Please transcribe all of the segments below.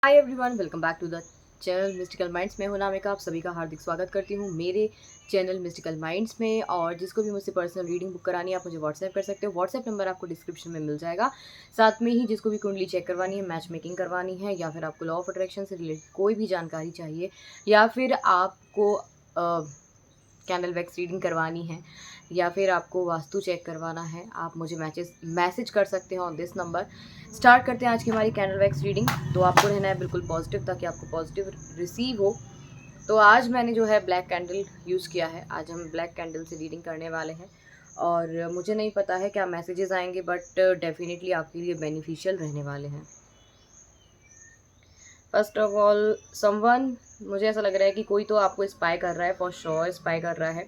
Hi everyone, welcome back to the channel Mystical Minds में हूं नामिका। आप सभी का हार्दिक स्वागत करती हूं मेरे चैनल मिस्टिकल माइंड्स में। और जिसको भी मुझसे पर्सनल रीडिंग बुक करानी है आप मुझे व्हाट्सएप कर सकते हो। व्हाट्सएप नंबर आपको डिस्क्रिप्शन में मिल जाएगा। साथ में ही जिसको भी कुंडली चेक करवानी है, मैच मेकिंग करवानी है, या फिर आपको लॉ ऑफ अट्रैक्शन से रिलेटेड कोई भी जानकारी चाहिए, या फिर आपको कैंडल वैक्स रीडिंग करवानी है, या फिर आपको वास्तु चेक करवाना है, आप मुझे मैसेज कर सकते हो ऑन दिस नंबर। स्टार्ट करते हैं आज की हमारी कैंडल वैक्स रीडिंग। तो आपको रहना है बिल्कुल पॉजिटिव ताकि आपको पॉजिटिव रिसीव हो। तो आज मैंने जो है ब्लैक कैंडल यूज़ किया है। आज हम ब्लैक कैंडल से रीडिंग करने वाले हैं और मुझे नहीं पता है क्या मैसेजेस आएंगे, बट डेफिनेटली आपके लिए बेनिफिशियल रहने वाले हैं। फर्स्ट ऑफ ऑल, समवन, मुझे ऐसा लग रहा है कि कोई तो आपको स्पाई कर रहा है, फॉर श्योर स्पाई कर रहा है।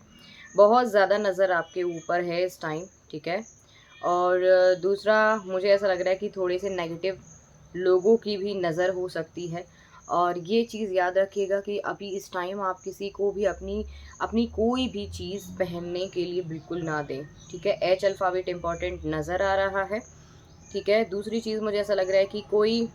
बहुत ज़्यादा नज़र आपके ऊपर है इस टाइम, ठीक है। और दूसरा, मुझे ऐसा लग रहा है कि थोड़े से नेगेटिव लोगों की भी नज़र हो सकती है। और ये चीज़ याद रखिएगा कि अभी इस टाइम आप किसी को भी अपनी अपनी कोई भी चीज़ पहनने के लिए बिल्कुल ना दें, ठीक है। एच अल्फ़ाबेट इम्पॉर्टेंट नज़र आ रहा है, ठीक है। दूसरी चीज़, मुझे ऐसा लग रहा है कि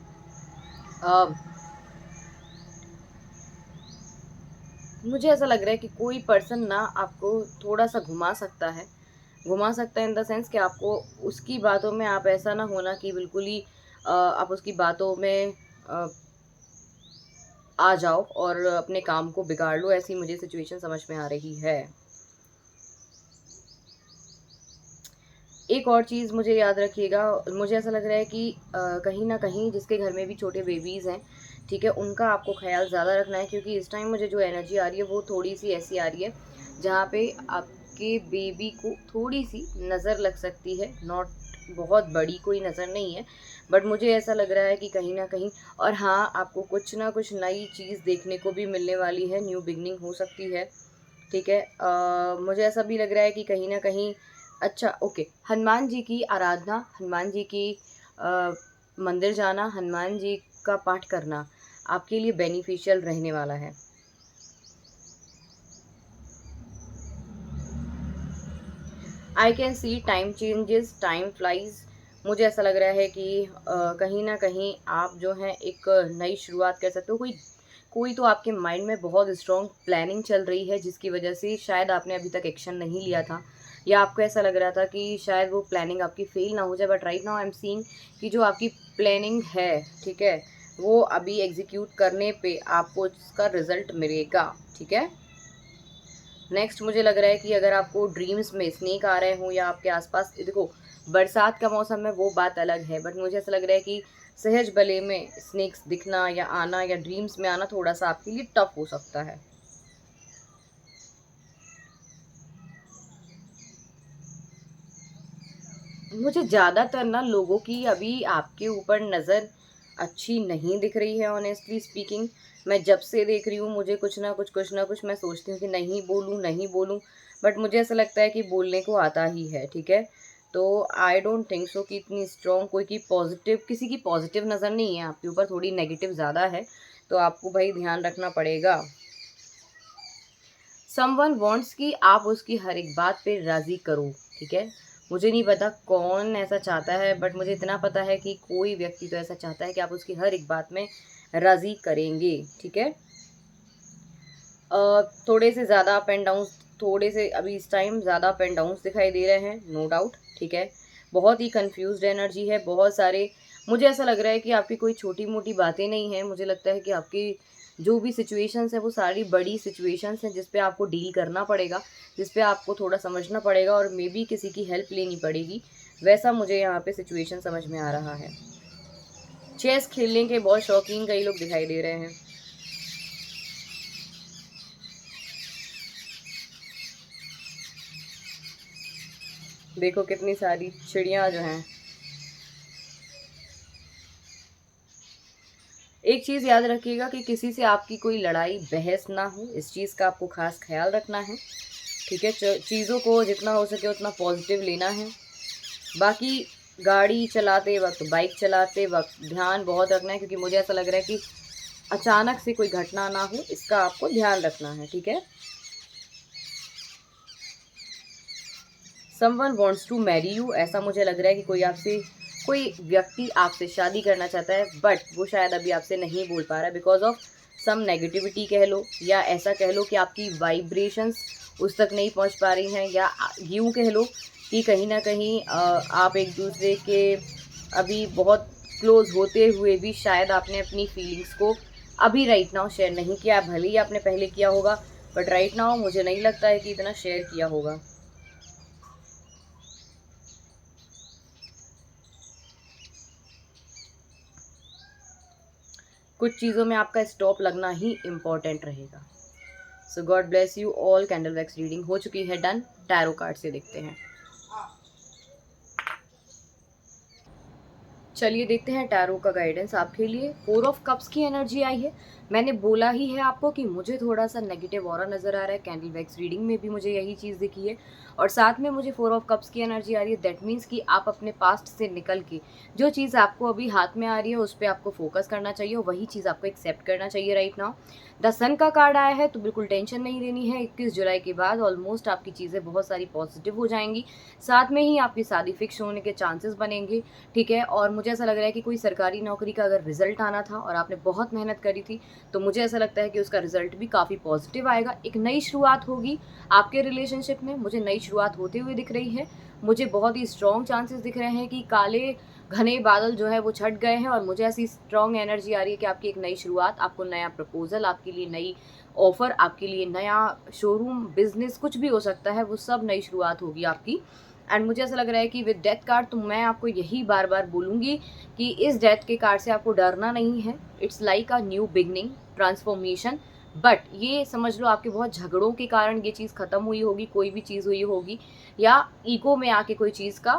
मुझे ऐसा लग रहा है कि कोई पर्सन ना आपको थोड़ा सा घुमा सकता है इन द सेंस कि आपको उसकी बातों में आप ऐसा ना होना कि बिल्कुल ही आप उसकी बातों में अ, आ जाओ और अपने काम को बिगाड़ लो। ऐसी मुझे सिचुएशन समझ में आ रही है। एक और चीज़ मुझे याद रखिएगा, मुझे ऐसा लग रहा है कि कहीं ना कहीं जिसके घर में भी छोटे बेबीज़ हैं, ठीक है, उनका आपको ख्याल ज़्यादा रखना है। क्योंकि इस टाइम मुझे जो एनर्जी आ रही है वो थोड़ी सी ऐसी आ रही है जहाँ पे आपके बेबी को थोड़ी सी नज़र लग सकती है। नॉट बहुत बड़ी कोई नज़र नहीं है, बट मुझे ऐसा लग रहा है कि कहीं ना कहीं। और हाँ, आपको कुछ ना कुछ नई चीज़ देखने को भी मिलने वाली है, न्यू बिगनिंग हो सकती है, ठीक है। मुझे ऐसा भी लग रहा है कि कहीं ना कहीं, अच्छा ओके, हनुमान जी की आराधना, हनुमान जी की मंदिर जाना, हनुमान जी का पाठ करना आपके लिए बेनिफिशियल रहने वाला है। I can see time changes, time flies. मुझे ऐसा लग रहा है कि कहीं ना कहीं आप जो हैं एक नई शुरुआत कर सकते हो। कोई कोई तो आपके माइंड में बहुत स्ट्रॉन्ग प्लानिंग चल रही है जिसकी वजह से शायद आपने अभी तक एक्शन नहीं लिया था, या आपको ऐसा लग रहा था कि शायद वो प्लानिंग आपकी फेल ना हो जाए। But right now I am seeing कि जो आपकी प्लानिंग है, ठीक है, वो अभी एग्जीक्यूट करने पे आपको उसका रिजल्ट मिलेगा, ठीक है। नेक्स्ट, मुझे लग रहा है कि अगर आपको ड्रीम्स में स्नेक आ रहे हों या आपके आसपास, देखो बरसात का मौसम है वो बात अलग है, बट मुझे ऐसा लग रहा है कि सहज भले में स्नेक्स दिखना या आना या ड्रीम्स में आना थोड़ा सा आपके लिए टफ हो सकता है। मुझे ज़्यादातर ना लोगों की अभी आपके ऊपर नज़र अच्छी नहीं दिख रही है, ऑनेस्टली स्पीकिंग। मैं जब से देख रही हूँ मुझे कुछ ना कुछ मैं सोचती हूँ कि नहीं बोलूँ नहीं बोलूँ, बट मुझे ऐसा लगता है कि बोलने को आता ही है, ठीक है। तो आई डोंट थिंक सो कि इतनी स्ट्रॉन्ग कोई की पॉजिटिव, किसी की पॉजिटिव नज़र नहीं है आपके ऊपर, थोड़ी नेगेटिव ज़्यादा है। तो आपको भाई ध्यान रखना पड़ेगा। समवन वांट्स कि आप उसकी हर एक बात पे राज़ी करो, ठीक है। मुझे नहीं पता कौन ऐसा चाहता है, बट मुझे इतना पता है कि कोई व्यक्ति तो ऐसा चाहता है कि आप उसकी हर एक बात में राज़ी करेंगे, ठीक है। थोड़े से ज़्यादा अप एंड डाउन, थोड़े से अभी इस टाइम ज़्यादा अप एंड डाउन्स दिखाई दे रहे हैं, नो डाउट, ठीक है। बहुत ही कंफ्यूज्ड एनर्जी है, बहुत सारे, मुझे ऐसा लग रहा है कि आपकी कोई छोटी मोटी बातें नहीं हैं। मुझे लगता है कि आपकी जो भी सिचुएशंस है वो सारी बड़ी सिचुएशंस हैं जिस पे आपको डील करना पड़ेगा, जिस पे आपको थोड़ा समझना पड़ेगा और मे बी किसी की हेल्प लेनी पड़ेगी। वैसा मुझे यहाँ पे सिचुएशन समझ में आ रहा है। चेस खेलने के बहुत शौकीन कई लोग दिखाई दे रहे हैं। देखो कितनी सारी चिड़िया जो हैं। एक चीज़ याद रखिएगा कि किसी से आपकी कोई लड़ाई बहस ना हो, इस चीज़ का आपको खास ख्याल रखना है, ठीक है। चीज़ों को जितना हो सके उतना पॉजिटिव लेना है। बाकी गाड़ी चलाते वक्त, बाइक चलाते वक्त ध्यान बहुत रखना है, क्योंकि मुझे ऐसा लग रहा है कि अचानक से कोई घटना ना हो, इसका आपको ध्यान रखना है, ठीक है। Someone wants to marry you, ऐसा मुझे लग रहा है कि कोई आपसे कोई व्यक्ति आपसे शादी करना चाहता है, बट वो शायद अभी आपसे नहीं बोल पा रहा है बिकॉज ऑफ सम नेगेटिविटी कह लो, या ऐसा कह लो कि आपकी वाइब्रेशंस उस तक नहीं पहुंच पा रही हैं, या यूँ कह लो कि कहीं ना कहीं आप एक दूसरे के अभी बहुत क्लोज होते हुए भी शायद आपने अपनी फीलिंग्स को अभी राइट नाउ शेयर नहीं किया। भले ही आपने पहले किया होगा, बट राइट नाउ मुझे नहीं लगता है कि इतना शेयर किया होगा। कुछ चीज़ों में आपका स्टॉप लगना ही इम्पॉर्टेंट रहेगा। So God bless you all. Candle wax reading हो चुकी है डन। टैरो कार्ड से देखते हैं। चलिए देखते हैं टैरो का गाइडेंस आपके लिए। 4 ऑफ कप्स की एनर्जी आई है। मैंने बोला ही है आपको कि मुझे थोड़ा सा नेगेटिव ऑरा नज़र आ रहा है। कैंडल वैक्स रीडिंग में भी मुझे यही चीज़ दिखी है, और साथ में मुझे 4 ऑफ कप्स की एनर्जी आ रही है। दैट मीन्स कि आप अपने पास्ट से निकल के जो चीज़ आपको अभी हाथ में आ रही है उस पर आपको फोकस करना चाहिए, और वही चीज़ आपको एक्सेप्ट करना चाहिए राइट नाउ। द सन का कार्ड आया है, तो बिल्कुल टेंशन नहीं लेनी है। 21 जुलाई के बाद ऑलमोस्ट आपकी चीज़ें बहुत सारी पॉजिटिव हो जाएंगी। साथ में ही आपकी शादी फिक्स होने के चांसेस बनेंगे, ठीक है। और मुझे ऐसा लग रहा है कि कोई सरकारी नौकरी का अगर रिजल्ट आना था और आपने बहुत मेहनत करी थी, तो मुझे ऐसा लगता है कि उसका रिजल्ट भी काफ़ी पॉजिटिव आएगा। एक नई शुरुआत होगी आपके रिलेशनशिप में, मुझे नई शुरुआत होते हुए दिख रही है। मुझे बहुत ही स्ट्रॉन्ग चांसेस दिख रहे हैं कि काले घने बादल जो है वो छट गए हैं, और मुझे ऐसी स्ट्रॉन्ग एनर्जी आ रही है कि आपकी एक नई शुरुआत, आपको नया प्रपोजल, आपके लिए नई ऑफर, आपके लिए नया शोरूम, बिजनेस, कुछ भी हो सकता है, वो सब नई शुरुआत होगी आपकी। एंड मुझे ऐसा लग रहा है कि विद डेथ कार्ड, तो मैं आपको यही बार बार बोलूँगी कि इस डेथ के कार्ड से आपको डरना नहीं है। It's like a new beginning, transformation. But ये समझ लो आपके बहुत झगड़ों के कारण ये चीज़ ख़त्म हुई होगी, कोई भी चीज़ हुई होगी, या ईगो में आके कोई चीज़ का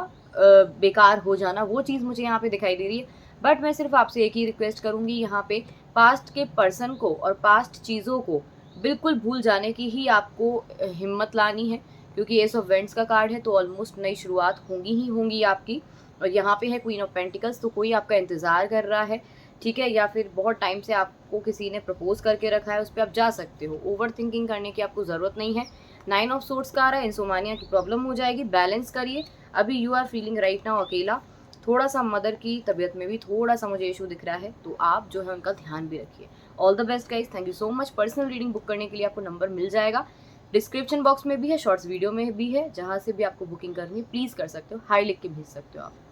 बेकार हो जाना, वो चीज़ मुझे यहाँ पे दिखाई दे रही है। बट मैं सिर्फ आपसे एक ही रिक्वेस्ट करूँगी यहाँ पे, पास्ट के पर्सन को और पास्ट चीज़ों को बिल्कुल भूल जाने की ही आपको हिम्मत लानी है, क्योंकि एस ऑफ वेंट्स का कार्ड है, तो ऑलमोस्ट नई शुरुआत होंगी ही होंगी आपकी। और यहाँ पे है क्वीन ऑफ पेंटिकल्स, तो कोई आपका इंतज़ार कर रहा है, ठीक है, या फिर बहुत टाइम से आपको किसी ने प्रपोज करके रखा है, उस पर आप जा सकते हो। ओवर थिंकिंग करने की आपको ज़रूरत नहीं है। 9 ऑफ सोर्ट्स का आ रहा है, इंसोमानिया की प्रॉब्लम हो जाएगी, बैलेंस करिए। अभी you are feeling right now अकेला, थोड़ा सा मदर की तबीयत में भी थोड़ा सा मुझे इशू दिख रहा है, तो आप जो है उनका ध्यान भी रखिए। All the best guys, thank you so much. Personal reading book करने के लिए आपको नंबर मिल जाएगा, डिस्क्रिप्शन बॉक्स में भी है, शॉर्ट्स वीडियो में भी है, जहाँ से भी आपको बुकिंग करनी है प्लीज़ कर सकते हो, हाई लिख के भेज सकते हो आप।